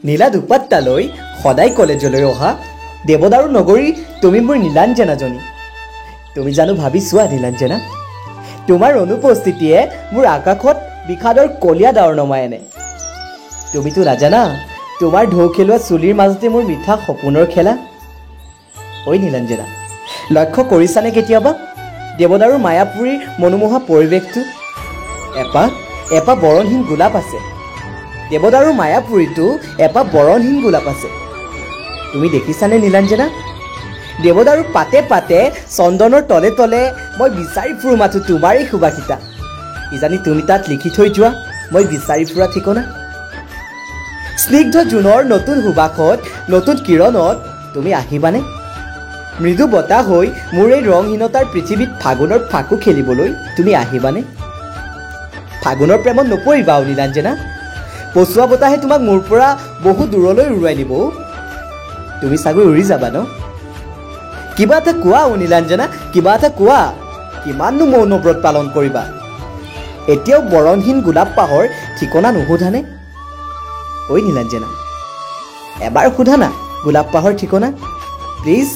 নীলা দুপাট্টালৈ সদায় কলেজলৈ অহা দেৱদাৰু নগৰী তুমি মোৰ নীলাঞ্জনাজনী। তুমি জানো ভাবি চোৱা নীলাঞ্জনা, তোমাৰ অনুপস্থিতিয়ে মোৰ আকাশত বিষাদৰ কলীয়া ডাৱৰ নমাই আনে। তুমিতো নাজানা তোমাৰ ঢৌ খেলোৱা চুলিৰ মাজতে মোৰ মিঠা সপোনৰ খেলা। ঐ নীলাঞ্জনা, লক্ষ্য কৰিছানে কেতিয়াবা দেৱদাৰুৰ মায়াপুৰীৰ মনোমোহা পৰিৱেশটো? এপাহ বৰণহীন গোলাপ আছে, দেৱদাৰুৰ মায়াপুৰীতো এপাহ বৰণহীন গোলাপ আছে। তুমি দেখিছানে নীলাঞ্জনা? দেৱদাৰুৰ পাতে পাতে চন্দনৰ তলে তলে মই বিচাৰি ফুৰো মাথো তোমাৰেই সুবাসিতা। কিজানি তুমি তাত লিখি থৈ যোৱা মই বিচাৰি ফুৰা ঠিকনা। স্নিগ্ধ জোনৰ নতুন সুবাসত, নতুন কিৰণত তুমি আহিবানে? মৃদু বতাহ হৈ মোৰ এই ৰংহীনতাৰ পৃথিৱীত ফাগুনৰ ফাকু খেলিবলৈ তুমি আহিবানে? ফাগুনৰ প্ৰেমত নপৰিবা নীলাঞ্জনা, পচুৱা বতাহে তোমাক মোৰ পৰা বহু দূৰলৈ উৰুৱাই নিব। তুমি চাগৈ উৰি যাবা ন? কিবা এটা কোৱা নীলাঞ্জনা, কিবা এটা কোৱা। কিমাননো মৌনব্ৰত পালন কৰিবা? এতিয়াও বৰণহীন গোলাপ পাহৰ ঠিকনা নুসুধানে? ঐ নীলাঞ্জনা, এবাৰ সোধা না গোলাপ পাহৰ ঠিকনা প্লিজ।